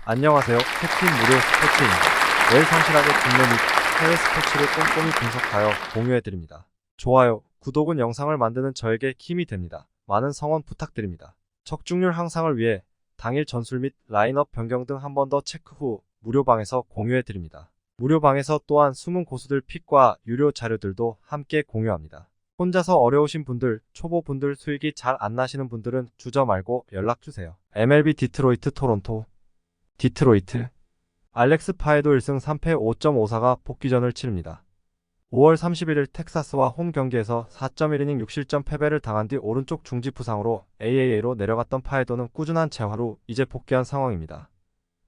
안녕하세요. 캡틴 무료 스포츠입니다. 매일 성실하게 국내 및 해외 스포츠를 꼼꼼히 분석하여 공유해드립니다. 좋아요, 구독은 영상을 만드는 저에게 힘이 됩니다. 많은 성원 부탁드립니다. 적중률 향상을 위해 당일 전술 및 라인업 변경 등 한 번 더 체크 후 무료방에서 공유해드립니다. 무료방에서 또한 숨은 고수들 픽과 유료 자료들도 함께 공유합니다. 혼자서 어려우신 분들, 초보분들 수익이 잘 안 나시는 분들은 주저 말고 연락주세요. MLB 디트로이트 토론토 디트로이트 알렉스 파에도 1승 3패 5.54가 복귀전을 치릅니다. 5월 31일 텍사스와 홈 경기에서 4.1이닝 6실점 패배를 당한 뒤 오른쪽 중지 부상으로 AAA로 내려갔던 파에도는 꾸준한 재활 후 이제 복귀한 상황입니다.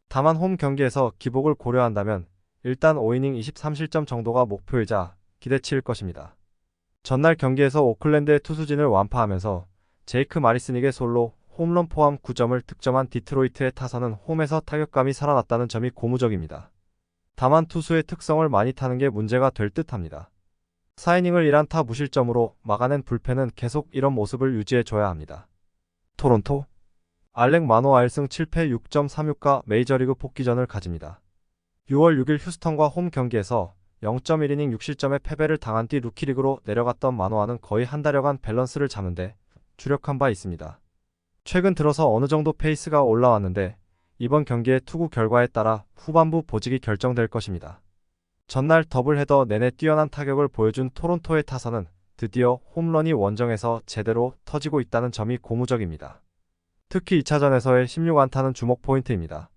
다만 홈 경기에서 기복을 고려한다면 일단 5이닝 23실점 정도가 목표이자 기대치일 것입니다. 전날 경기에서 오클랜드의 투수진을 완파하면서 제이크 마리스닉의 솔로 홈런 포함 9점을 득점한 디트로이트의 타선은 홈에서 타격감이 살아났다는 점이 고무적입니다. 다만 투수의 특성을 많이 타는 게 문제가 될 듯합니다. 4이닝을 1안타 무실점으로 막아낸 불펜은 계속 이런 모습을 유지해줘야 합니다. 토론토 알렉 마노아 1승 7패 6.36가 메이저리그 복귀전을 가집니다. 6월 6일 휴스턴과 홈 경기에서 0.1이닝 6실점의 패배를 당한 뒤 루키리그로 내려갔던 마노아는 거의 한 달여간 밸런스를 잡는데 주력한 바 있습니다. 최근 들어서 어느 정도 페이스가 올라왔는데 이번 경기의 투구 결과에 따라 후반부 보직이 결정될 것입니다. 전날 더블헤더 내내 뛰어난 타격을 보여준 토론토의 타선은 드디어 홈런이 원정에서 제대로 터지고 있다는 점이 고무적입니다. 특히 2차전에서의 16안타는 주목 포인트입니다.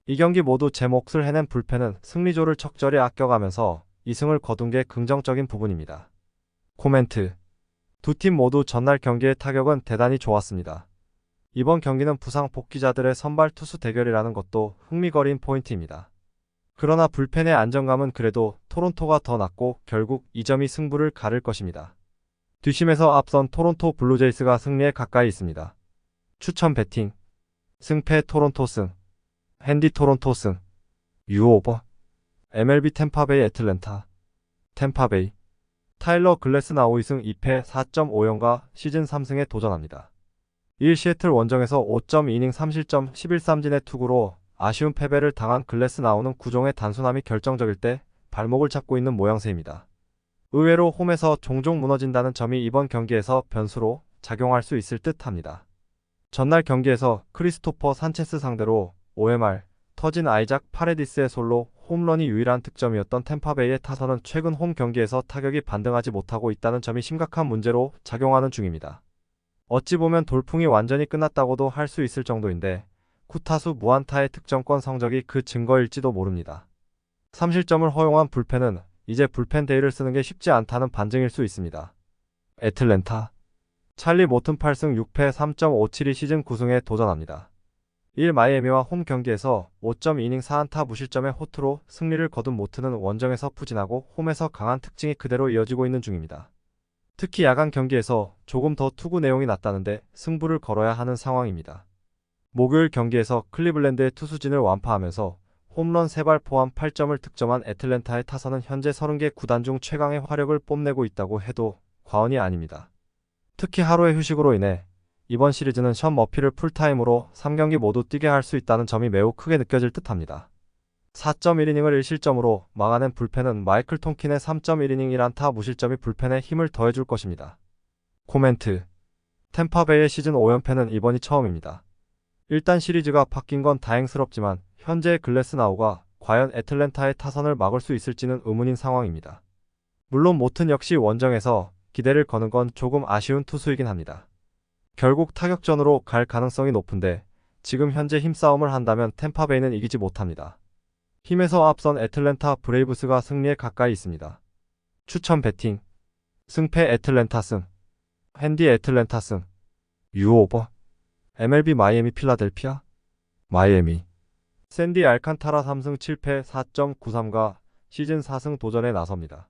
이 경기 모두 제 몫을 해낸 불펜은 승리조를 적절히 아껴가면서 2승을 거둔 게 긍정적인 부분입니다. 코멘트 두 팀 모두 전날 경기의 타격은 대단히 좋았습니다. 이번 경기는 부상 복귀자들의 선발 투수 대결이라는 것도 흥미거리인 포인트입니다. 그러나 불펜의 안정감은 그래도 토론토가 더 낮고 결국 이 점이 승부를 가를 것입니다. 뒷심에서 앞선 토론토 블루제이스가 승리에 가까이 있습니다. 추천 배팅 승패 토론토 승 핸디 토론토 승 유오버 MLB 템파베이 애틀랜타 템파베이 타일러 글래스나우 2승 2패 4.50가 시즌 3승에 도전합니다. 1 시애틀 원정에서 5.2이닝 3실점 11삼진의 투구로 아쉬운 패배를 당한 글래스나우는 구종의 단순함이 결정적일 때 발목을 잡고 있는 모양새입니다. 의외로 홈에서 종종 무너진다는 점이 이번 경기에서 변수로 작용할 수 있을 듯합니다. 전날 경기에서 크리스토퍼 산체스 상대로 OMR 터진 아이작 파레디스의 솔로 홈런이 유일한 득점이었던 템파베이의 타선은 최근 홈 경기에서 타격이 반등하지 못하고 있다는 점이 심각한 문제로 작용하는 중입니다. 어찌 보면 돌풍이 완전히 끝났다고도 할 수 있을 정도인데 쿠타수 무안타의 득점권 성적이 그 증거일지도 모릅니다. 3실점을 허용한 불펜은 이제 불펜 데이를 쓰는 게 쉽지 않다는 반증일 수 있습니다. 애틀랜타 찰리 모튼 8승 6패 3.57이 시즌 9승에 도전합니다. 1 마이애미와 홈 경기에서 5.2이닝 4안타 무실점의 호투로 승리를 거둔 모튼은 원정에서 푸진하고 홈에서 강한 특징이 그대로 이어지고 있는 중입니다. 특히 야간 경기에서 조금 더 투구 내용이 낮다는데 승부를 걸어야 하는 상황입니다. 목요일 경기에서 클리블랜드의 투수진을 완파하면서 홈런 3발 포함 8점을 득점한 애틀랜타의 타선은 현재 30개 구단 중 최강의 화력을 뽐내고 있다고 해도 과언이 아닙니다. 특히 하루의 휴식으로 인해 이번 시리즈는 션 머피를 풀타임으로 3경기 모두 뛰게 할 수 있다는 점이 매우 크게 느껴질 듯합니다. 4.1이닝을 1실점으로 막아낸 불펜은 마이클 톰킨의 3.1이닝 1안타 무실점이 불펜에 힘을 더해줄 것입니다. 코멘트 템파베이의 시즌 5연패는 이번이 처음입니다. 일단 시리즈가 바뀐 건 다행스럽지만 현재의 글래스나우가 과연 애틀랜타의 타선을 막을 수 있을지는 의문인 상황입니다. 물론 모튼 역시 원정에서 기대를 거는 건 조금 아쉬운 투수이긴 합니다. 결국 타격전으로 갈 가능성이 높은데 지금 현재 힘싸움을 한다면 템파베이는 이기지 못합니다. 힘에서 앞선 애틀랜타 브레이브스가 승리에 가까이 있습니다. 추천 배팅 승패 애틀랜타 승 핸디 애틀랜타 승 유오버 MLB 마이애미 필라델피아 마이애미 샌디 알칸타라 3승 7패 4.93가 시즌 4승 도전에 나섭니다.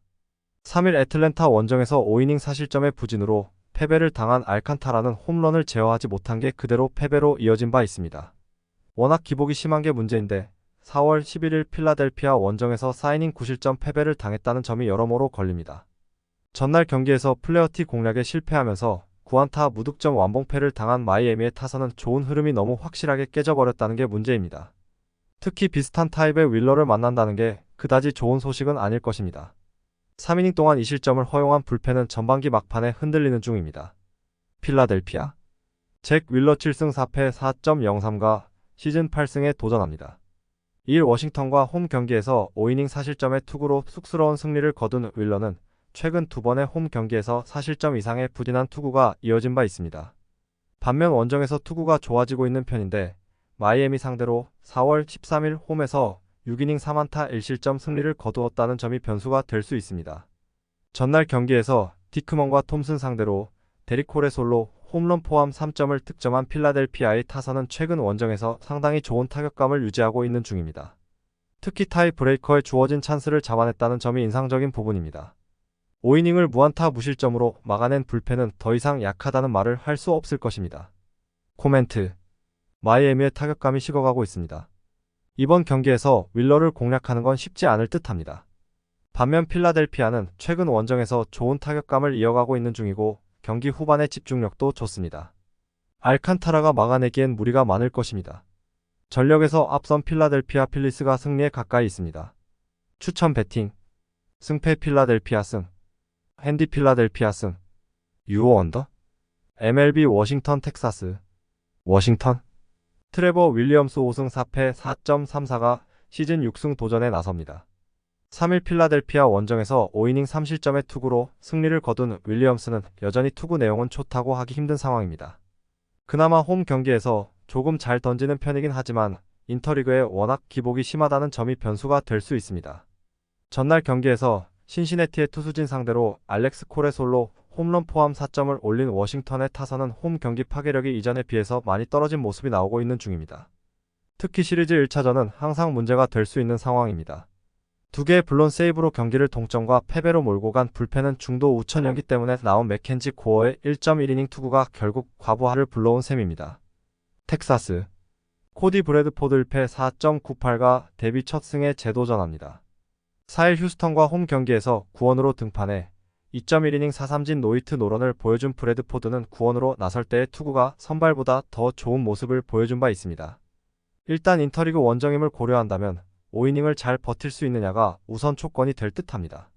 3일 애틀랜타 원정에서 5이닝 4실점의 부진으로 패배를 당한 알칸타라는 홈런을 제어하지 못한 게 그대로 패배로 이어진 바 있습니다. 워낙 기복이 심한 게 문제인데 4월 11일 필라델피아 원정에서 4이닝 9실점 패배를 당했다는 점이 여러모로 걸립니다. 전날 경기에서 플레어티 공략에 실패하면서 9안타 무득점 완봉패를 당한 마이애미의 타선은 좋은 흐름이 너무 확실하게 깨져버렸다는 게 문제입니다. 특히 비슷한 타입의 윌러를 만난다는 게 그다지 좋은 소식은 아닐 것입니다. 3이닝 동안 2실점을 허용한 불펜은 전반기 막판에 흔들리는 중입니다. 필라델피아 잭 윌러 7승 4패 4.03가 시즌 8승에 도전합니다. 2일 워싱턴과 홈 경기에서 5이닝 4실점의 투구로 쑥스러운 승리를 거둔 윌러는 최근 두 번의 홈 경기에서 4실점 이상의 부진한 투구가 이어진 바 있습니다. 반면 원정에서 투구가 좋아지고 있는 편인데 마이애미 상대로 4월 13일 홈에서 6이닝 3안타 1실점 승리를 거두었다는 점이 변수가 될 수 있습니다. 전날 경기에서 디크먼과 톰슨 상대로 데릭 콜의 솔로 홈런 포함 3점을 득점한 필라델피아의 타선은 최근 원정에서 상당히 좋은 타격감을 유지하고 있는 중입니다. 특히 타이 브레이커에 주어진 찬스를 잡아냈다는 점이 인상적인 부분입니다. 5이닝을 무안타 무실점으로 막아낸 불펜은 더 이상 약하다는 말을 할 수 없을 것입니다. 코멘트 마이애미의 타격감이 식어가고 있습니다. 이번 경기에서 윌러를 공략하는 건 쉽지 않을 듯합니다. 반면 필라델피아는 최근 원정에서 좋은 타격감을 이어가고 있는 중이고 경기 후반의 집중력도 좋습니다. 알칸타라가 막아내기엔 무리가 많을 것입니다. 전력에서 앞선 필라델피아 필리스가 승리에 가까이 있습니다. 추천 배팅 승패 필라델피아 승 핸디 필라델피아 승 유오 언더 MLB 워싱턴 텍사스 워싱턴 트레버 윌리엄스 5승 4패 4.34가 시즌 6승 도전에 나섭니다. 3일 필라델피아 원정에서 5이닝 3실점의 투구로 승리를 거둔 윌리엄스는 여전히 투구 내용은 좋다고 하기 힘든 상황입니다. 그나마 홈 경기에서 조금 잘 던지는 편이긴 하지만 인터리그에 워낙 기복이 심하다는 점이 변수가 될 수 있습니다. 전날 경기에서 신시내티의 투수진 상대로 알렉스 콜의 솔로 홈런 포함 4점을 올린 워싱턴의 타선은 홈 경기 파괴력이 이전에 비해서 많이 떨어진 모습이 나오고 있는 중입니다. 특히 시리즈 1차전은 항상 문제가 될 수 있는 상황입니다. 두 개의 블론 세이브로 경기를 동점과 패배로 몰고 간 불펜은 중도 우천이었기 때문에 나온 맥켄지 고어의 1.1이닝 투구가 결국 과부하를 불러온 셈입니다. 텍사스 코디 브래드포드 1패 4.98가 데뷔 첫 승에 재도전합니다. 4일 휴스턴과 홈 경기에서 9원으로 등판해 2.1이닝 4삼진 노히트 노런을 보여준 브래드포드는 9원으로 나설 때의 투구가 선발보다 더 좋은 모습을 보여준 바 있습니다. 일단 인터리그 원정임을 고려한다면 5이닝을 잘 버틸 수 있느냐가 우선 조건이 될 듯합니다.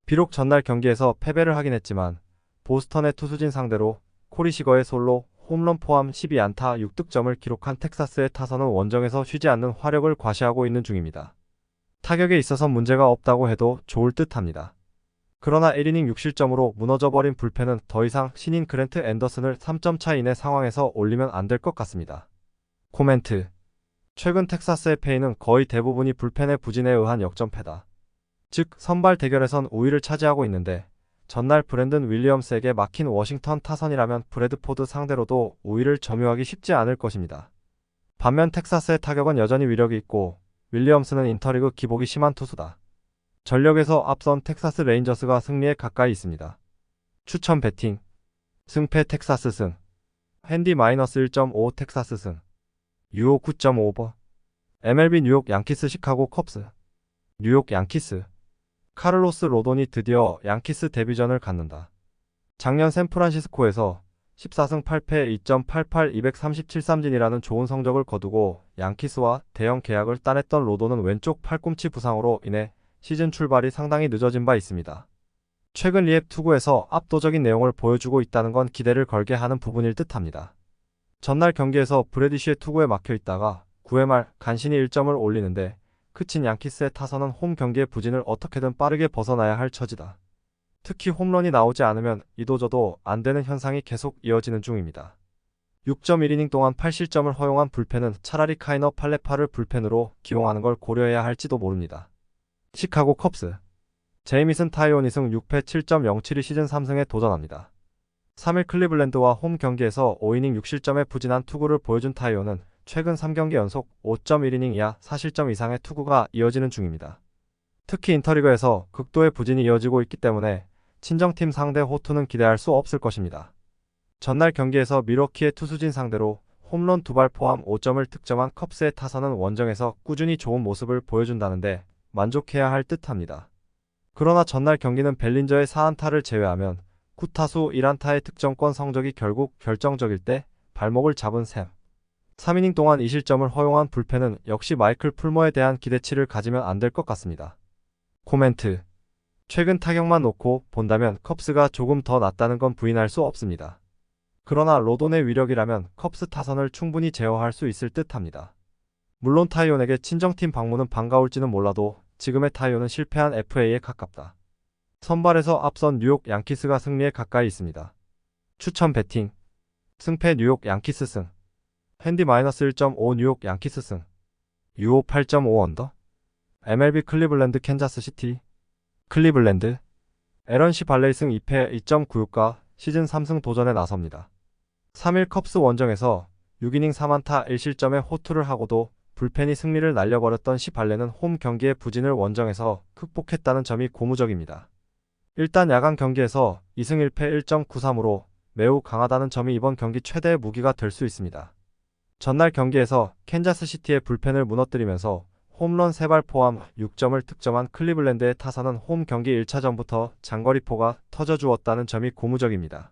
비록 전날 경기에서 패배를 하긴 했지만 보스턴의 투수진 상대로 코리 시거의 솔로 홈런 포함 12안타 6득점을 기록한 텍사스의 타선은 원정에서 쉬지 않는 화력을 과시하고 있는 중입니다. 타격에 있어서 문제가 없다고 해도 좋을 듯합니다. 그러나 1이닝 6실점으로 무너져버린 불펜은 더 이상 신인 그랜트 앤더슨을 3점 차 이내 상황에서 올리면 안 될 것 같습니다. 코멘트 최근 텍사스의 패인은 거의 대부분이 불펜의 부진에 의한 역전패다. 즉 선발 대결에선 우위를 차지하고 있는데 전날 브랜든 윌리엄스에게 막힌 워싱턴 타선이라면 브래드포드 상대로도 우위를 점유하기 쉽지 않을 것입니다. 반면 텍사스의 타격은 여전히 위력이 있고 윌리엄스는 인터리그 기복이 심한 투수다. 전력에서 앞선 텍사스 레인저스가 승리에 가까이 있습니다. 추천 배팅 승패 텍사스 승 핸디 -1.5 텍사스 승 유오 9.5버 MLB 뉴욕 양키스 시카고 컵스 뉴욕 양키스 카를로스 로돈이 드디어 양키스 데뷔전을 갖는다. 작년 샌프란시스코에서 14승 8패 2.88 237삼진이라는 좋은 성적을 거두고 양키스와 대형 계약을 따냈던 로돈은 왼쪽 팔꿈치 부상으로 인해 시즌 출발이 상당히 늦어진 바 있습니다. 최근 리앱 투구에서 압도적인 내용을 보여주고 있다는 건 기대를 걸게 하는 부분일 듯합니다. 전날 경기에서 브래디쉬의 투구에 막혀 있다가 9회 말 간신히 1점을 올리는데 그친 양키스의 타선은 홈 경기의 부진을 어떻게든 빠르게 벗어나야 할 처지다. 특히 홈런이 나오지 않으면 이도저도 안 되는 현상이 계속 이어지는 중입니다. 6.1이닝 동안 8실점을 허용한 불펜은 차라리 카이너 팔레파를 불펜으로 기용하는 걸 고려해야 할지도 모릅니다. 시카고 컵스 제이미슨 타이온 2승 6패 7.07이 시즌 3승에 도전합니다. 3일 클리블랜드와 홈 경기에서 5이닝 6실점의 부진한 투구를 보여준 타이온은 최근 3경기 연속 5.1이닝 이하 4실점 이상의 투구가 이어지는 중입니다. 특히 인터리그에서 극도의 부진이 이어지고 있기 때문에 친정팀 상대 호투는 기대할 수 없을 것입니다. 전날 경기에서 밀워키의 투수진 상대로 홈런 2발 포함 5점을 득점한 컵스의 타선은 원정에서 꾸준히 좋은 모습을 보여준다는데 만족해야 할 듯합니다. 그러나 전날 경기는 벨린저의 4안타를 제외하면 9타수 1안타의 득점권 성적이 결국 결정적일 때 발목을 잡은 셈. 3이닝 동안 2실점을 허용한 불펜은 역시 마이클 풀머에 대한 기대치를 가지면 안 될 것 같습니다. 코멘트. 최근 타격만 놓고 본다면 컵스가 조금 더 낫다는 건 부인할 수 없습니다. 그러나 로돈의 위력이라면 컵스 타선을 충분히 제어할 수 있을 듯 합니다. 물론 타이온에게 친정팀 방문은 반가울지는 몰라도 지금의 타이온은 실패한 FA에 가깝다. 선발에서 앞선 뉴욕 양키스가 승리에 가까이 있습니다. 추천 배팅. 승패 뉴욕 양키스 승. 핸디 -1.5 뉴욕 양키스 승. 유오 8.5 언더. MLB 클리블랜드 캔자스 시티. 클리블랜드. 에런 시 발레이 승 2패 2.96가 시즌 3승 도전에 나섭니다. 3일 컵스 원정에서 6이닝 4안타 1실점에 호투를 하고도 불펜이 승리를 날려버렸던 시 발레는 홈 경기의 부진을 원정에서 극복했다는 점이 고무적입니다. 일단 야간 경기에서 2승 1패 1.93으로 매우 강하다는 점이 이번 경기 최대의 무기가 될 수 있습니다. 전날 경기에서 캔자스시티의 불펜을 무너뜨리면서 홈런 3발 포함 6점을 득점한 클리블랜드의 타선은 홈 경기 1차전부터 장거리포가 터져주었다는 점이 고무적입니다.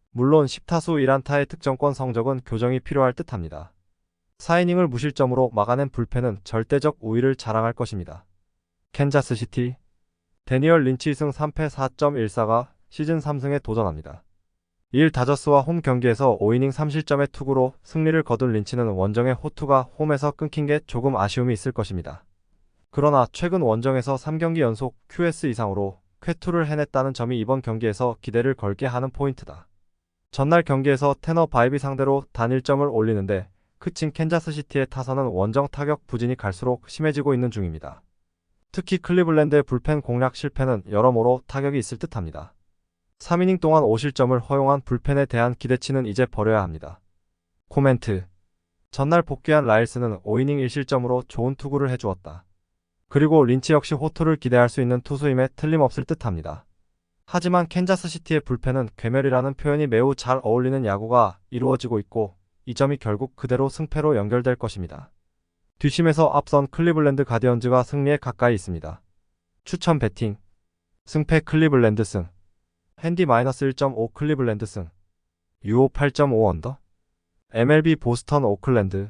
물론 10타수 1안타의 득점권 성적은 교정이 필요할 듯합니다. 4이닝을 무실점으로 막아낸 불펜은 절대적 우위를 자랑할 것입니다. 캔자스시티. 데니얼 린치 2승 3패 4.14가 시즌 3승에 도전합니다. 2일 다저스와 홈 경기에서 5이닝 3실점의 투구로 승리를 거둔 린치는 원정의 호투가 홈에서 끊긴 게 조금 아쉬움이 있을 것입니다. 그러나 최근 원정에서 3경기 연속 QS 이상으로 쾌투를 해냈다는 점이 이번 경기에서 기대를 걸게 하는 포인트다. 전날 경기에서 테너 바이비 상대로 단 1점을 올리는데 그친 캔자스시티의 타선은 원정 타격 부진이 갈수록 심해지고 있는 중입니다. 특히 클리블랜드의 불펜 공략 실패는 여러모로 타격이 있을 듯합니다. 3이닝 동안 5실점을 허용한 불펜에 대한 기대치는 이제 버려야 합니다. 코멘트. 전날 복귀한 라일스는 5이닝 1실점으로 좋은 투구를 해주었다. 그리고 린치 역시 호투를 기대할 수 있는 투수임에 틀림없을 듯합니다. 하지만 캔자스시티의 불펜은 괴멸이라는 표현이 매우 잘 어울리는 야구가 이루어지고 있고 이 점이 결국 그대로 승패로 연결될 것입니다. 뒷심에서 앞선 클리블랜드 가디언즈가 승리에 가까이 있습니다. 추천 배팅. 승패 클리블랜드 승. 핸디 -1.5 클리블랜드 승. 유오 8.5 언더. MLB 보스턴 오클랜드.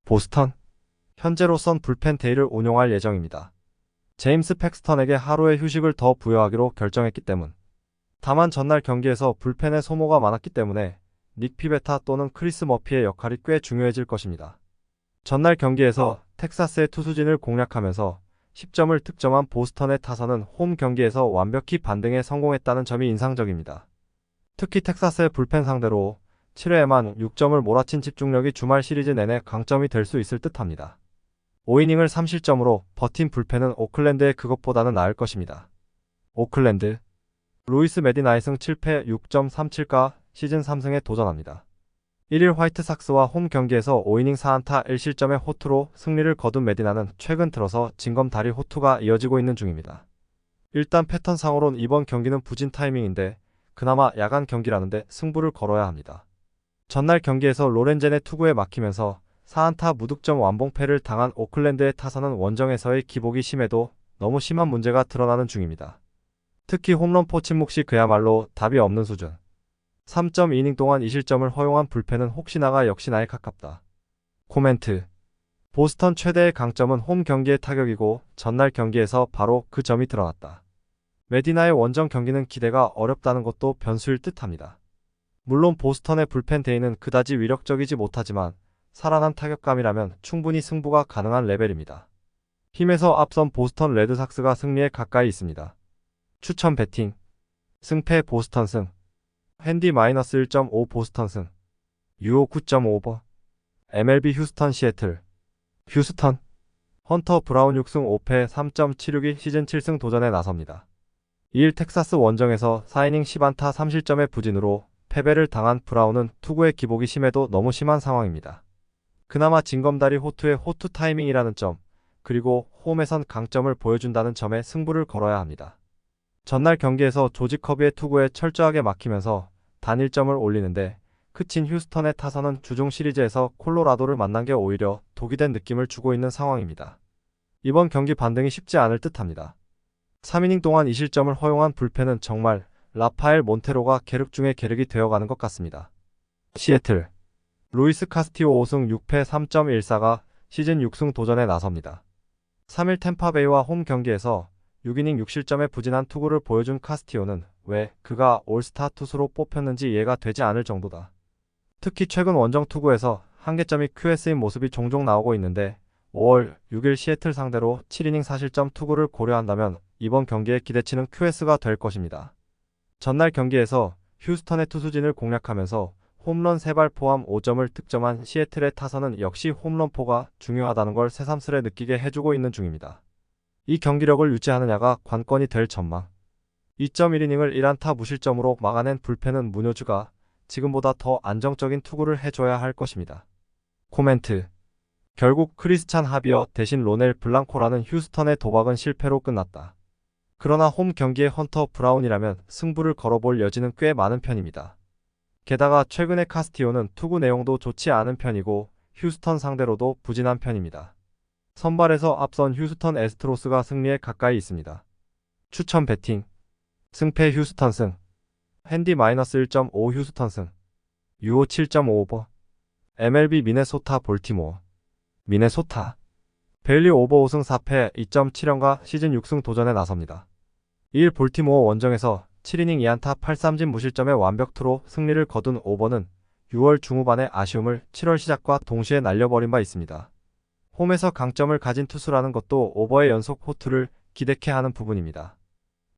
보스턴. 현재로선 불펜 데이를 운용할 예정입니다. 제임스 팩스턴에게 하루의 휴식을 더 부여하기로 결정했기 때문. 다만 전날 경기에서 불펜의 소모가 많았기 때문에 닉 피베타 또는 크리스 머피의 역할이 꽤 중요해질 것입니다. 전날 경기에서 텍사스의 투수진을 공략하면서 10점을 득점한 보스턴의 타선은 홈 경기에서 완벽히 반등에 성공했다는 점이 인상적입니다. 특히 텍사스의 불펜 상대로 7회에만 6점을 몰아친 집중력이 주말 시리즈 내내 강점이 될 수 있을 듯합니다. 5이닝을 3실점으로 버틴 불펜은 오클랜드의 그것보다는 나을 것입니다. 오클랜드. 루이스 메디나이 승 7패 6.37가 시즌 3승에 도전합니다. 1일 화이트삭스와 홈 경기에서 5이닝 4안타 1실점의 호투로 승리를 거둔 메디나는 최근 들어서 징검다리 호투가 이어지고 있는 중입니다. 일단 패턴상으론 이번 경기는 부진 타이밍인데 그나마 야간 경기라는데 승부를 걸어야 합니다. 전날 경기에서 로렌젠의 투구에 막히면서 4안타 무득점 완봉패를 당한 오클랜드의 타선은 원정에서의 기복이 심해도 너무 심한 문제가 드러나는 중입니다. 특히 홈런포 침묵 시 그야말로 답이 없는 수준. 3.2이닝 동안 2실점을 허용한 불펜은 혹시나가 역시나에 가깝다. 코멘트. 보스턴 최대의 강점은 홈 경기의 타격이고 전날 경기에서 바로 그 점이 드러났다. 메디나의 원정 경기는 기대가 어렵다는 것도 변수일 듯합니다. 물론 보스턴의 불펜 데이는 그다지 위력적이지 못하지만 살아난 타격감이라면 충분히 승부가 가능한 레벨입니다. 힘에서 앞선 보스턴 레드삭스가 승리에 가까이 있습니다. 추천 배팅. 승패 보스턴 승. 핸디 -1.5 보스턴 승. 유오 9.5버. MLB 휴스턴 시애틀. 휴스턴. 헌터 브라운 6승 5패 3.76이 시즌 7승 도전에 나섭니다. 2일 텍사스 원정에서 4이닝 10안타 3실점의 부진으로 패배를 당한 브라운은 투구의 기복이 심해도 너무 심한 상황입니다. 그나마 징검다리 호투의 호투 타이밍이라는 점, 그리고 홈에선 강점을 보여준다는 점에 승부를 걸어야 합니다. 전날 경기에서 조지 커비의 투구에 철저하게 막히면서 단 1점을 올리는데 그친 휴스턴의 타선은 주중 시리즈에서 콜로라도를 만난 게 오히려 독이 된 느낌을 주고 있는 상황입니다. 이번 경기 반등이 쉽지 않을 듯합니다. 3이닝 동안 2실점을 허용한 불펜은 정말 라파엘 몬테로가 계륵 중에 계륵이 되어가는 것 같습니다. 시애틀. 루이스 카스티오 5승 6패 3.14가 시즌 6승 도전에 나섭니다. 3일 템파베이와 홈 경기에서 6이닝 6실점의 부진한 투구를 보여준 카스티오는 왜 그가 올스타 투수로 뽑혔는지 이해가 되지 않을 정도다. 특히 최근 원정 투구에서 한계점이 QS인 모습이 종종 나오고 있는데 5월 6일 시애틀 상대로 7이닝 4실점 투구를 고려한다면 이번 경기의 기대치는 QS가 될 것입니다. 전날 경기에서 휴스턴의 투수진을 공략하면서 홈런 3발 포함 5점을 득점한 시애틀의 타선은 역시 홈런포가 중요하다는 걸 새삼스레 느끼게 해주고 있는 중입니다. 이 경기력을 유지하느냐가 관건이 될 전망. 2.1이닝을 1안타 무실점으로 막아낸 불펜은 무뇨주가 지금보다 더 안정적인 투구를 해줘야 할 것입니다. 코멘트. 결국 크리스찬 하비어 대신 로넬 블랑코라는 휴스턴의 도박은 실패로 끝났다. 그러나 홈 경기에 헌터 브라운이라면 승부를 걸어볼 여지는 꽤 많은 편입니다. 게다가 최근의 카스티오는 투구 내용도 좋지 않은 편이고 휴스턴 상대로도 부진한 편입니다. 선발에서 앞선 휴스턴 애스트로스가 승리에 가까이 있습니다. 추천 배팅. 승패 휴스턴 승. 핸디 -1.5 휴스턴 승. 유오 7.5 오버. MLB 미네소타 볼티모어. 미네소타. 베일리 오버 5승 4패 2.7연가 시즌 6승 도전에 나섭니다. 2일 볼티모어 원정에서 7이닝 2안타 8삼진 무실점의 완벽투로 승리를 거둔 오버는 6월 중후반의 아쉬움을 7월 시작과 동시에 날려버린 바 있습니다. 홈에서 강점을 가진 투수라는 것도 오버의 연속 호투를 기대케 하는 부분입니다.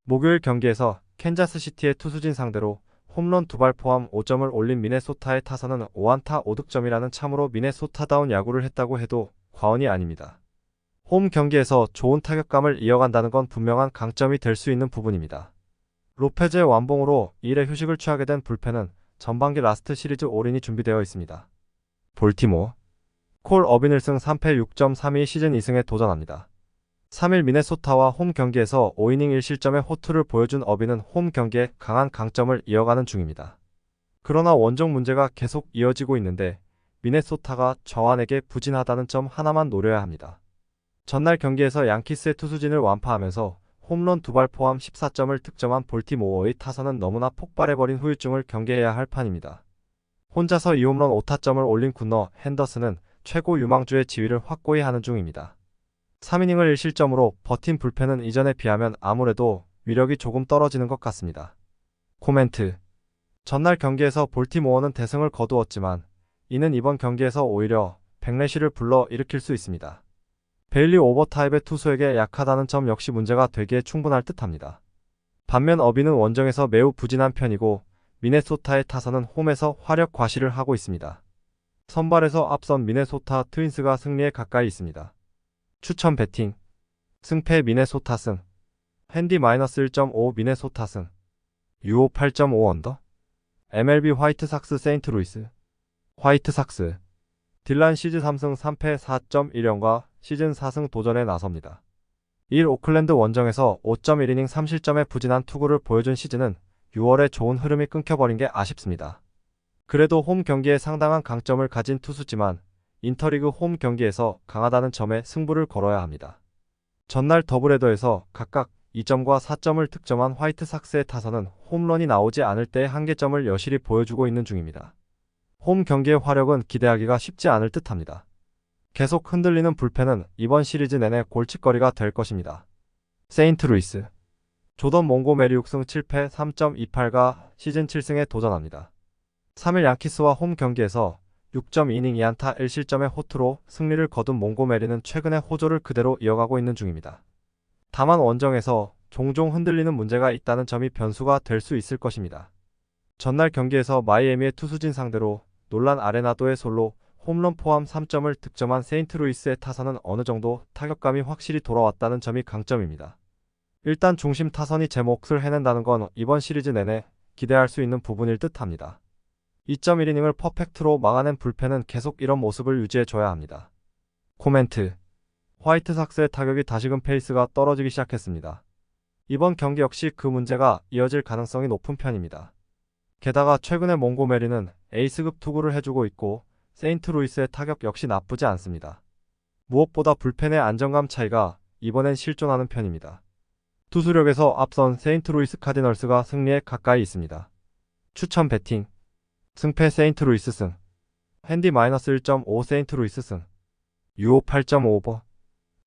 목요일 경기에서 캔자스시티의 투수진 상대로 홈런 2발 포함 5점을 올린 미네소타의 타선은 5안타 5득점이라는 참으로 미네소타다운 야구를 했다고 해도 과언이 아닙니다. 홈 경기에서 좋은 타격감을 이어간다는 건 분명한 강점이 될 수 있는 부분입니다. 로페즈의 완봉으로 2일의 휴식을 취하게 된 불펜은 전반기 라스트 시리즈 올인이 준비되어 있습니다. 볼티모어. 콜 어비늘승 3패 6.32 시즌 2승에 도전합니다. 3일 미네소타와 홈 경기에서 5이닝 1실점의 호투를 보여준 어비는 홈 경기에 강한 강점을 이어가는 중입니다. 그러나 원정 문제가 계속 이어지고 있는데 미네소타가 저완에게 부진하다는 점 하나만 노려야 합니다. 전날 경기에서 양키스의 투수진을 완파하면서 홈런 2발 포함 14점을 득점한 볼티모어의 타선은 너무나 폭발해버린 후유증을 경계해야 할 판입니다. 혼자서 2홈런 5타점을 올린 굿너 핸더슨은 최고 유망주의 지위를 확고히 하는 중입니다. 3이닝을 1실점으로 버틴 불펜은 이전에 비하면 아무래도 위력이 조금 떨어지는 것 같습니다. 코멘트. 전날 경기에서 볼티모어는 대승을 거두었지만 이는 이번 경기에서 오히려 백래시를 불러 일으킬 수 있습니다. 베일리 오버타입의 투수에게 약하다는 점 역시 문제가 되기에 충분할 듯합니다. 반면 어비는 원정에서 매우 부진한 편이고 미네소타의 타선은 홈에서 화력 과시를 하고 있습니다. 선발에서 앞선 미네소타 트윈스가 승리에 가까이 있습니다. 추천 배팅. 승패 미네소타 승. 핸디 -1.5 미네소타 승. 유오 8.5 언더. MLB 화이트삭스 세인트루이스. 화이트삭스. 딜란 시즌 3승 3패 4.1연과 시즌 4승 도전에 나섭니다. 2일 오클랜드 원정에서 5.1이닝 3실점의 부진한 투구를 보여준 시즌은 6월에 좋은 흐름이 끊겨버린 게 아쉽습니다. 그래도 홈 경기에 상당한 강점을 가진 투수지만 인터리그 홈 경기에서 강하다는 점에 승부를 걸어야 합니다. 전날 더블헤더에서 각각 2점과 4점을 득점한 화이트삭스의 타선은 홈런이 나오지 않을 때의 한계점을 여실히 보여주고 있는 중입니다. 홈 경기의 화력은 기대하기가 쉽지 않을 듯합니다. 계속 흔들리는 불펜은 이번 시리즈 내내 골칫거리가 될 것입니다. 세인트루이스. 조던 몽고메리 6승 7패 3.28가 시즌 7승에 도전합니다. 3일 양키스와 홈 경기에서 6.2이닝 2안타 1실점의 호투로 승리를 거둔 몽고메리는 최근에 호조를 그대로 이어가고 있는 중입니다. 다만 원정에서 종종 흔들리는 문제가 있다는 점이 변수가 될 수 있을 것입니다. 전날 경기에서 마이애미의 투수진 상대로 놀란 아레나도의 솔로 홈런 포함 3점을 득점한 세인트루이스의 타선은 어느 정도 타격감이 확실히 돌아왔다는 점이 강점입니다. 일단 중심 타선이 제 몫을 해낸다는 건 이번 시리즈 내내 기대할 수 있는 부분일 듯합니다. 2.1이닝을 퍼펙트로 막아낸 불펜은 계속 이런 모습을 유지해줘야 합니다. 코멘트. 화이트삭스의 타격이 다시금 페이스가 떨어지기 시작했습니다. 이번 경기 역시 그 문제가 이어질 가능성이 높은 편입니다. 게다가 최근에 몽고메리는 에이스급 투구를 해주고 있고 세인트루이스의 타격 역시 나쁘지 않습니다. 무엇보다 불펜의 안정감 차이가 이번엔 실존하는 편입니다. 투수력에서 앞선 세인트루이스 카디널스가 승리에 가까이 있습니다. 추천 배팅. 승패 세인트루이스 승. 핸디 -1.5 세인트루이스 승. 유호 8.5오버.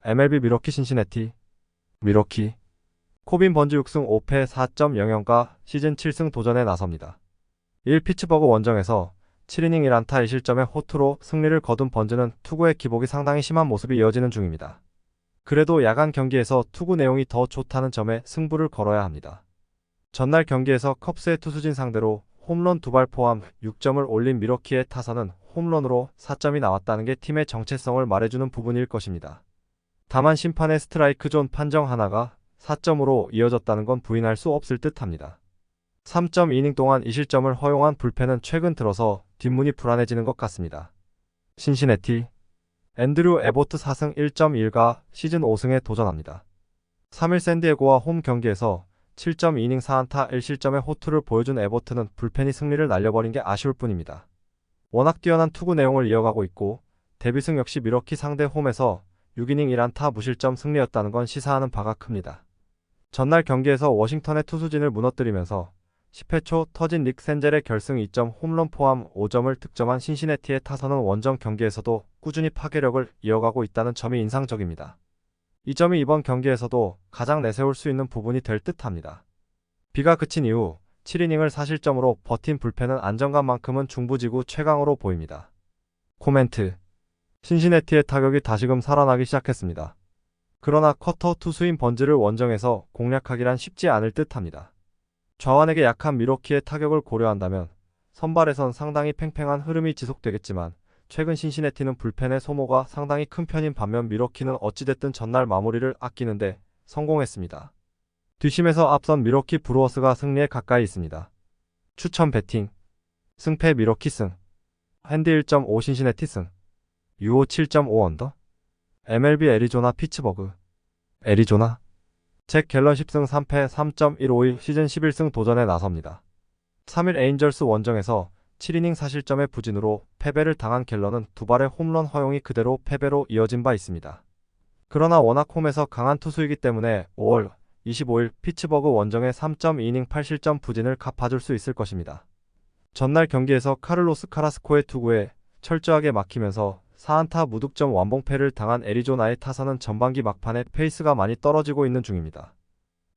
MLB 미러키 신시내티. 미러키. 코빈 번즈 6승 5패 4.00가 시즌 7승 도전에 나섭니다. 1 피츠버그 원정에서 7이닝 1안타 1실점의 호투로 승리를 거둔 번즈는 투구의 기복이 상당히 심한 모습이 이어지는 중입니다. 그래도 야간 경기에서 투구 내용이 더 좋다는 점에 승부를 걸어야 합니다. 전날 경기에서 컵스의 투수진 상대로 홈런 2발 포함 6점을 올린 미러키의 타선은 홈런으로 4점이 나왔다는 게 팀의 정체성을 말해주는 부분일 것입니다. 다만 심판의 스트라이크 존 판정 하나가 4점으로 이어졌다는 건 부인할 수 없을 듯합니다. 3.2이닝 동안 2실점을 허용한 불펜은 최근 들어서 뒷문이 불안해지는 것 같습니다. 신시내티. 앤드류 에보트 4승 1.1가 시즌 5승에 도전합니다. 3일 샌디에고와 홈 경기에서 7.2이닝 4안타 1실점의 호투를 보여준 에보트는 불펜이 승리를 날려버린 게 아쉬울 뿐입니다. 워낙 뛰어난 투구 내용을 이어가고 있고 데뷔승 역시 미러키 상대 홈에서 6이닝 1안타 무실점 승리였다는 건 시사하는 바가 큽니다. 전날 경기에서 워싱턴의 투수진을 무너뜨리면서 10회 초 터진 닉 센젤의 결승 2점 홈런 포함 5점을 득점한 신시내티의 타선은 원정 경기에서도 꾸준히 파괴력을 이어가고 있다는 점이 인상적입니다. 이 점이 이번 경기에서도 가장 내세울 수 있는 부분이 될 듯합니다. 비가 그친 이후 7이닝을 4실점으로 버틴 불펜은 안정감만큼은 중부지구 최강으로 보입니다. 코멘트. 신시내티의 타격이 다시금 살아나기 시작했습니다. 그러나 쿼터 투수인 번즈를 원정에서 공략하기란 쉽지 않을 듯합니다. 좌완에게 약한 미러키의 타격을 고려한다면 선발에선 상당히 팽팽한 흐름이 지속되겠지만 최근 신시내티는 불펜의 소모가 상당히 큰 편인 반면 미러키는 어찌됐든 전날 마무리를 아끼는데 성공했습니다. 뒷심에서 앞선 미러키 브루어스가 승리에 가까이 있습니다. 추천 배팅. 승패 미러키 승. 핸디 1.5 신시내티 승. 유호 7.5 언더. MLB 애리조나 피츠버그. 애리조나. 잭 갤런 10승 3패 3.151 시즌 11승 도전에 나섭니다. 3일 에인절스 원정에서 7이닝 4실점의 부진으로 패배를 당한 갤런은 두 발의 홈런 허용이 그대로 패배로 이어진 바 있습니다. 그러나 워낙 홈에서 강한 투수이기 때문에 5월 25일 피츠버그 원정의 3.2이닝 8실점 부진을 갚아줄 수 있을 것입니다. 전날 경기에서 카를로스 카라스코의 투구에 철저하게 막히면서 4안타 무득점 완봉패를 당한 애리조나의 타선은 전반기 막판에 페이스가 많이 떨어지고 있는 중입니다.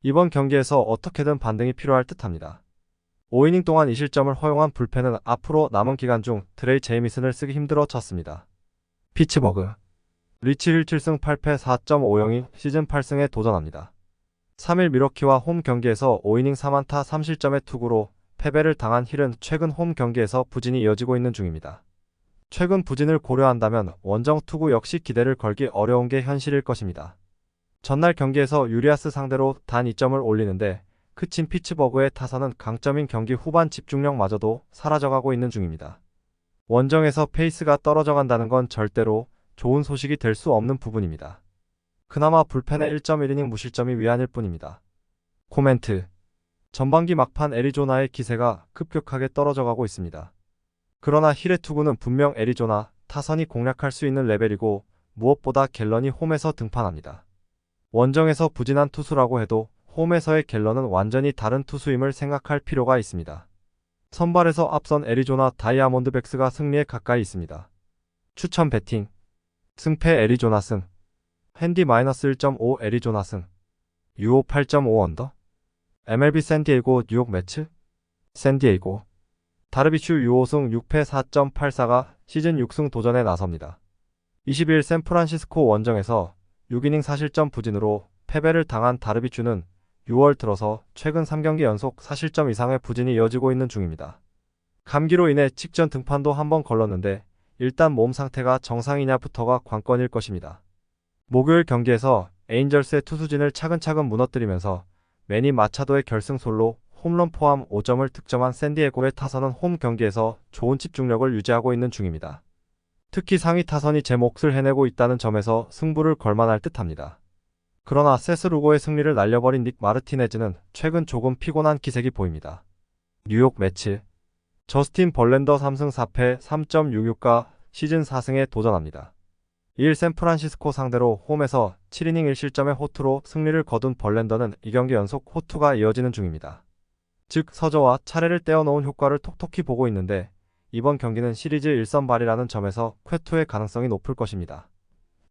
이번 경기에서 어떻게든 반등이 필요할 듯합니다. 5이닝 동안 2실점을 허용한 불펜은 앞으로 남은 기간 중 트레이 제이미슨을 쓰기 힘들어졌습니다. 피츠버그. 리치 힐 7승 8패 4.50이 시즌 8승에 도전합니다. 3일 미러키와 홈 경기에서 5이닝 3안타 3실점의 투구로 패배를 당한 힐은 최근 홈 경기에서 부진이 이어지고 있는 중입니다. 최근 부진을 고려한다면 원정 투구 역시 기대를 걸기 어려운 게 현실일 것입니다. 전날 경기에서 유리아스 상대로 단 2점을 올리는데 그친 피츠버그의 타선은 강점인 경기 후반 집중력마저도 사라져가고 있는 중입니다. 원정에서 페이스가 떨어져간다는 건 절대로 좋은 소식이 될 수 없는 부분입니다. 그나마 불펜의 1.1이닝 무실점이 위안일 뿐입니다. 코멘트. 전반기 막판 애리조나의 기세가 급격하게 떨어져가고 있습니다. 그러나 힐의 투구는 분명 애리조나 타선이 공략할 수 있는 레벨이고 무엇보다 갤런이 홈에서 등판합니다. 원정에서 부진한 투수라고 해도 홈에서의 갤런은 완전히 다른 투수임을 생각할 필요가 있습니다. 선발에서 앞선 애리조나 다이아몬드백스가 승리에 가까이 있습니다. 추천 배팅. 승패 애리조나 승. 핸디 -1.5 애리조나 승. 유호 8.5 언더. MLB 샌디에고 뉴욕 매츠. 샌디에고. 다르비슈 유호승 6패 4.84가 시즌 6승 도전에 나섭니다. 20일 샌프란시스코 원정에서 6이닝 4실점 부진으로 패배를 당한 다르비슈는 6월 들어서 최근 3경기 연속 4실점 이상의 부진이 이어지고 있는 중입니다. 감기로 인해 직전 등판도 한번 걸렀는데 일단 몸 상태가 정상이냐부터가 관건일 것입니다. 목요일 경기에서 에인절스의 투수진을 차근차근 무너뜨리면서 매니 마차도의 결승솔로 홈런 포함 5점을 득점한 샌디에고의 타선은 홈 경기에서 좋은 집중력을 유지하고 있는 중입니다. 특히 상위 타선이 제 몫을 해내고 있다는 점에서 승부를 걸만할 듯합니다. 그러나 세스 루고의 승리를 날려버린 닉 마르티네즈는 최근 조금 피곤한 기색이 보입니다. 뉴욕 매츠. 저스틴 벌랜더 3승 4패 3.66가 시즌 4승에 도전합니다. 2일 샌프란시스코 상대로 홈에서 7이닝 1실점의 호투로 승리를 거둔 벌랜더는 2경기 연속 호투가 이어지는 중입니다. 즉 서저와 차례를 떼어놓은 효과를 톡톡히 보고 있는데 이번 경기는 시리즈 1선발이라는 점에서 쾌투의 가능성이 높을 것입니다.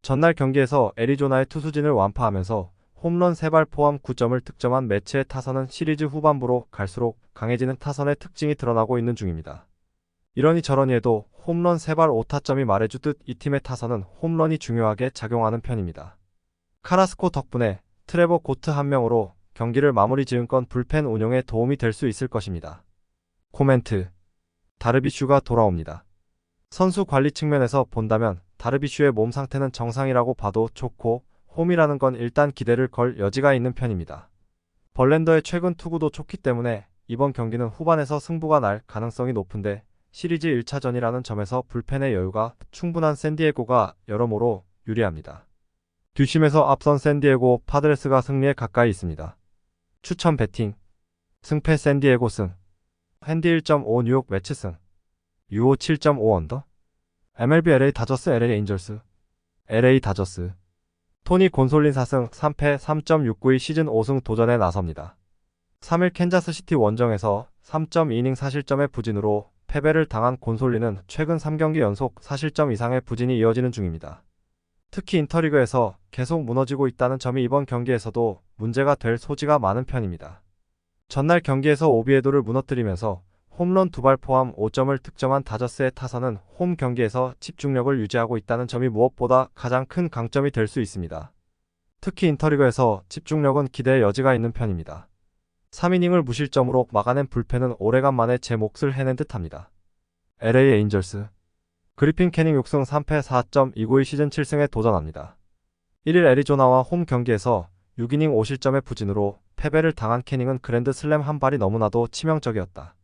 전날 경기에서 애리조나의 투수진을 완파하면서 홈런 3발 포함 9점을 득점한 매치의 타선은 시리즈 후반부로 갈수록 강해지는 타선의 특징이 드러나고 있는 중입니다. 이러니 저러니 해도 홈런 3발 5타점이 말해주듯 이 팀의 타선은 홈런이 중요하게 작용하는 편입니다. 카라스코 덕분에 트레버 고트 한 명으로 경기를 마무리 지은 건 불펜 운용에 도움이 될 수 있을 것입니다. 코멘트. 다르비슈가 돌아옵니다. 선수 관리 측면에서 본다면 다르비슈의 몸 상태는 정상이라고 봐도 좋고 홈이라는 건 일단 기대를 걸 여지가 있는 편입니다. 벌랜더의 최근 투구도 좋기 때문에 이번 경기는 후반에서 승부가 날 가능성이 높은데 시리즈 1차전이라는 점에서 불펜의 여유가 충분한 샌디에고가 여러모로 유리합니다. 뒷심에서 앞선 샌디에고 파드레스가 승리에 가까이 있습니다. 추천 배팅. 승패 샌디에고 승. 핸디 1.5 뉴욕 매치 승. 유오 7.5 언더. MLB LA 다저스 LA 에인절스. LA 다저스. 토니 곤솔린 4승 3패 3.692 시즌 5승 도전에 나섭니다. 3일 캔자스시티 원정에서 3.2이닝 사실점의 부진으로 패배를 당한 곤솔린은 최근 3경기 연속 사실점 이상의 부진이 이어지는 중입니다. 특히 인터리그에서 계속 무너지고 있다는 점이 이번 경기에서도 문제가 될 소지가 많은 편입니다. 전날 경기에서 오비에도를 무너뜨리면서 홈런 2발 포함 5점을 득점한 다저스의 타선은 홈 경기에서 집중력을 유지하고 있다는 점이 무엇보다 가장 큰 강점이 될 수 있습니다. 특히 인터리그에서 집중력은 기대의 여지가 있는 편입니다. 3이닝을 무실점으로 막아낸 불펜은 오래간만에 제 몫을 해낸 듯합니다. LA 에인절스. 그리핀 캐닝 6승 3패 4.292 시즌 7승에 도전합니다. 1일 애리조나와 홈 경기에서 6이닝 5실점의 부진으로 패배를 당한 캐닝은 그랜드 슬램 한 발이 너무나도 치명적이었다.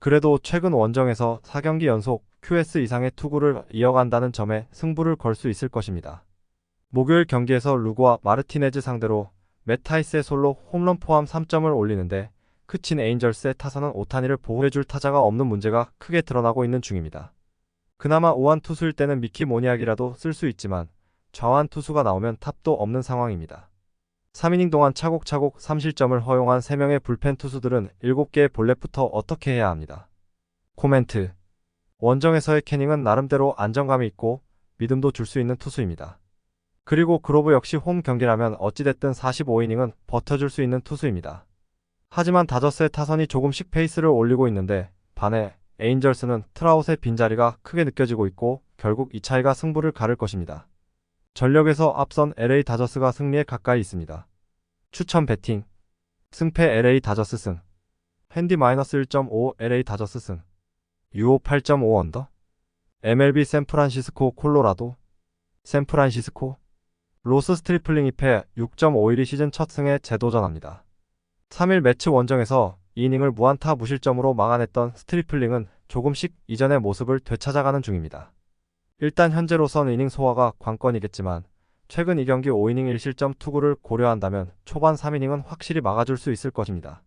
그래도 최근 원정에서 4경기 연속 QS 이상의 투구를 이어간다는 점에 승부를 걸 수 있을 것입니다. 목요일 경기에서 루그와 마르티네즈 상대로 매타이스의 솔로 홈런 포함 3점을 올리는데 그친 에인절스의 타선은 오타니를 보호해줄 타자가 없는 문제가 크게 드러나고 있는 중입니다. 그나마 우완 투수일 때는 미키 모니악이라도 쓸 수 있지만 좌완 투수가 나오면 탑도 없는 상황입니다. 3이닝 동안 차곡차곡 3실점을 허용한 3명의 불펜 투수들은 7개의 볼넷부터 어떻게 해야 합니다. 코멘트. 원정에서의 캐닝은 나름대로 안정감이 있고 믿음도 줄 수 있는 투수입니다. 그리고 그로브 역시 홈 경기라면 어찌됐든 45이닝은 버텨줄 수 있는 투수입니다. 하지만 다저스의 타선이 조금씩 페이스를 올리고 있는데 반해 에인절스는 트라웃의 빈자리가 크게 느껴지고 있고 결국 이 차이가 승부를 가를 것입니다. 전력에서 앞선 LA 다저스가 승리에 가까이 있습니다. 추천 배팅. 승패 LA 다저스 승. 핸디 -1.5 LA 다저스 승. 유오 8.5 언더. MLB 샌프란시스코 콜로라도. 샌프란시스코. 로스 스트리플링 2패 6.51이 시즌 첫 승에 재도전합니다. 3일 매치 원정에서 2이닝을 무안타 무실점으로 막아냈던 스트리플링은 조금씩 이전의 모습을 되찾아가는 중입니다. 일단 현재로선 이닝 소화가 관건이겠지만 최근 2경기 5이닝 1실점 투구를 고려한다면 초반 3이닝은 확실히 막아줄 수 있을 것입니다.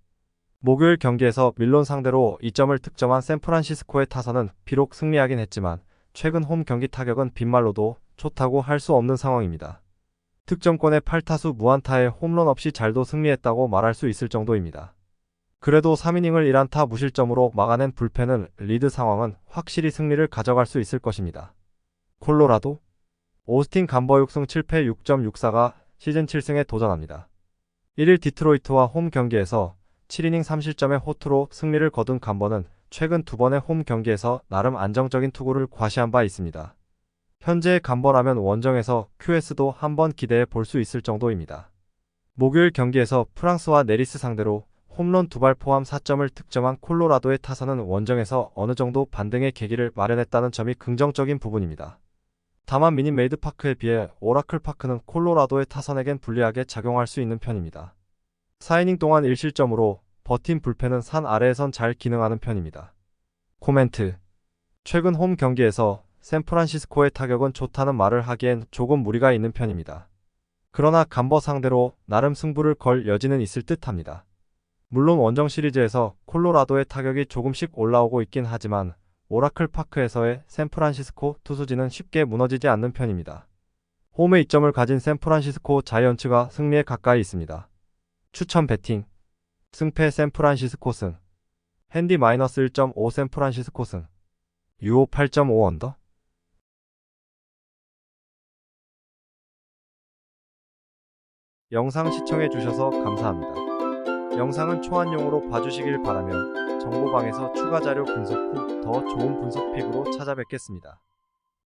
목요일 경기에서 밀론 상대로 2점을 득점한 샌프란시스코의 타선은 비록 승리하긴 했지만 최근 홈 경기 타격은 빈말로도 좋다고 할 수 없는 상황입니다. 득점권의 8타수 무안타에 홈런 없이 잘도 승리했다고 말할 수 있을 정도입니다. 그래도 3이닝을 1안타 무실점으로 막아낸 불펜은 리드 상황은 확실히 승리를 가져갈 수 있을 것입니다. 콜로라도. 오스틴 감버 6승 7패 6.64가 시즌 7승에 도전합니다. 1일 디트로이트와 홈 경기에서 7이닝 3실점의 호투로 승리를 거둔 감버는 최근 2번의 홈 경기에서 나름 안정적인 투구를 과시한 바 있습니다. 현재의 감버라면 원정에서 QS도 한번 기대해 볼 수 있을 정도입니다. 목요일 경기에서 프랑스와 네리스 상대로 홈런 2발 포함 4점을 득점한 콜로라도의 타선은 원정에서 어느 정도 반등의 계기를 마련했다는 점이 긍정적인 부분입니다. 다만 미니 메이드 파크에 비해 오라클 파크는 콜로라도의 타선에겐 불리하게 작용할 수 있는 편입니다. 4이닝 동안 1실점으로 버틴 불펜은 산 아래에선 잘 기능하는 편입니다. 코멘트. 최근 홈 경기에서 샌프란시스코의 타격은 좋다는 말을 하기엔 조금 무리가 있는 편입니다. 그러나 감버 상대로 나름 승부를 걸 여지는 있을 듯합니다. 물론 원정 시리즈에서 콜로라도의 타격이 조금씩 올라오고 있긴 하지만 오라클 파크에서의 샌프란시스코 투수진은 쉽게 무너지지 않는 편입니다. 홈에 이점을 가진 샌프란시스코 자이언츠가 승리에 가까이 있습니다. 추천 배팅. 승패 샌프란시스코 승. 핸디 -1.5 샌프란시스코 승. 유호 8.5 언더. 영상 시청해주셔서 감사합니다. 영상은 초안용으로 봐주시길 바라며 정보방에서 추가 자료 분석 후 더 좋은 분석 픽으로 찾아뵙겠습니다.